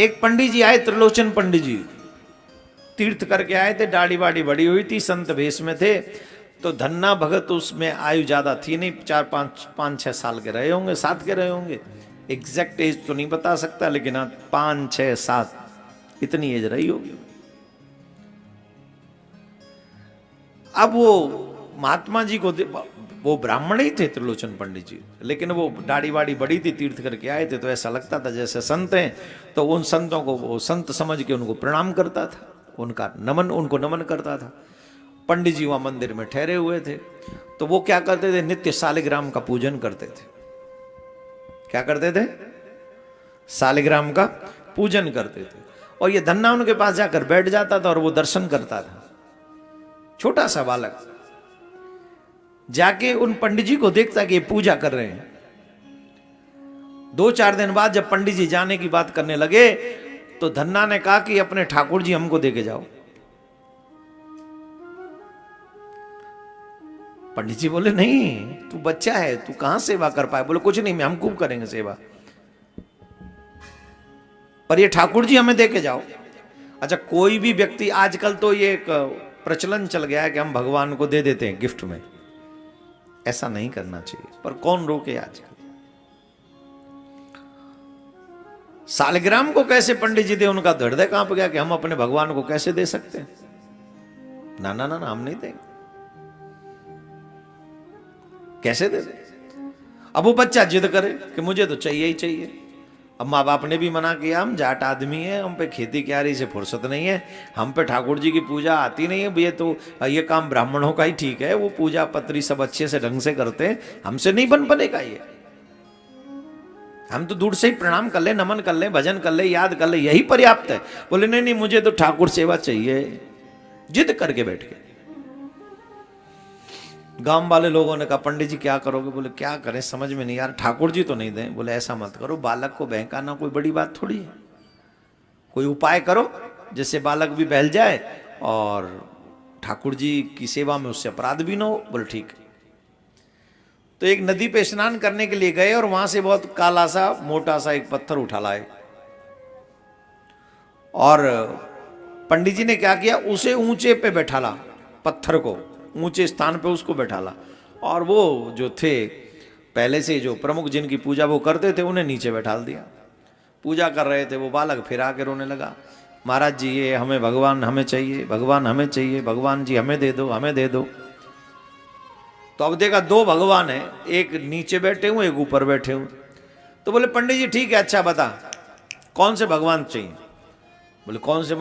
एक पंडित जी आए, त्रिलोचन पंडित जी तीर्थ करके आए थे, दाढ़ी वाड़ी बड़ी हुई थी, संत भेष में थे। तो धन्ना भगत उसमें आयु ज्यादा थी नहीं, 4-5-6 साल के रहे होंगे, 7 के रहे होंगे, एग्जैक्ट एज तो नहीं बता सकता, लेकिन हाँ 5-6-7 इतनी एज रही होगी। अब वो महात्मा जी को, वो ब्राह्मण ही थे त्रिलोचन पंडित जी, लेकिन वो दाढ़ी वाड़ी बड़ी थी, तीर्थ करके आए थे, तो ऐसा लगता था जैसे संत हैं। तो उन संतों को वो संत समझ के उनको प्रणाम करता था, उनको नमन करता था। पंडित जी वहां मंदिर में ठहरे हुए थे, तो वो क्या करते थे, नित्य सालिग्राम का पूजन करते थे। क्या करते थे? सालिग्राम का पूजन करते थे। और ये धन्ना उनके पास जाकर बैठ जाता था और वो दर्शन करता था। छोटा सा बालक जाके उन पंडित जी को देखता कि ये पूजा कर रहे हैं। 2-4 दिन बाद जब पंडित जी जाने की बात करने लगे, तो धन्ना ने कहा कि अपने ठाकुर जी हमको देके जाओ। पंडित जी बोले नहीं, तू बच्चा है, तू कहां सेवा कर पाए। बोले कुछ नहीं, हम खूब करेंगे सेवा, पर ये ठाकुर जी हमें देके जाओ। अच्छा, कोई भी व्यक्ति, आजकल तो ये एक प्रचलन चल गया है कि हम भगवान को दे देते हैं गिफ्ट में, ऐसा नहीं करना चाहिए, पर कौन रोके। आजकल सालिग्राम को कैसे पंडित जी दे, उनका हृदय कांप गया कि हम अपने भगवान को कैसे दे सकते हैं। ना ना ना ना, हम नहीं देंगे, कैसे दे दे। अब वो बच्चा जिद करे कि मुझे तो चाहिए ही चाहिए। अब माँ बाप ने भी मना किया, हम जाट आदमी हैं, हम पे खेती क्यारी से फुर्सत नहीं है, हम पे ठाकुर जी की पूजा आती नहीं है, ये तो ये काम ब्राह्मणों का ही ठीक है, वो पूजा पत्री सब अच्छे से ढंग से करते हैं, हमसे नहीं बन बनेगा ये। हम तो दूर से ही प्रणाम कर ले, नमन कर ले, भजन कर ले, याद कर ले, यही पर्याप्त है। बोले नहीं नहीं, मुझे तो ठाकुर सेवा चाहिए, जिद करके बैठ गए। गांव वाले लोगों ने कहा पंडित जी क्या करोगे। बोले क्या करें, समझ में नहीं यार, ठाकुर जी तो नहीं दें। बोले ऐसा मत करो, बालक को बहकाना कोई बड़ी बात थोड़ी है, कोई उपाय करो जिससे बालक भी बहल जाए और ठाकुर जी की सेवा में उससे अपराध भी ना हो। बोले ठीक। तो एक नदी पे स्नान करने के लिए गए और वहां से बहुत काला सा मोटा सा एक पत्थर उठा लाए, और पंडित जी ने क्या किया, उसे ऊंचे पे बैठाला, पत्थर को ऊंचे स्थान पे उसको बैठाला, और वो जो थे पहले से जो प्रमुख जिनकी पूजा वो करते थे उन्हें नीचे बैठाल दिया। पूजा कर रहे थे, वो बालक फिर आके रोने लगा, महाराज जी ये हमें भगवान हमें चाहिए, भगवान हमें चाहिए, भगवान जी हमें दे दो, हमें दे दो। तो अब देखा 2 भगवान है, एक नीचे बैठे हुए, एक ऊपर बैठे हुए। तो बोले पंडित जी ठीक है, अच्छा बता कौन से भगवान चाहिए। बोले कौन से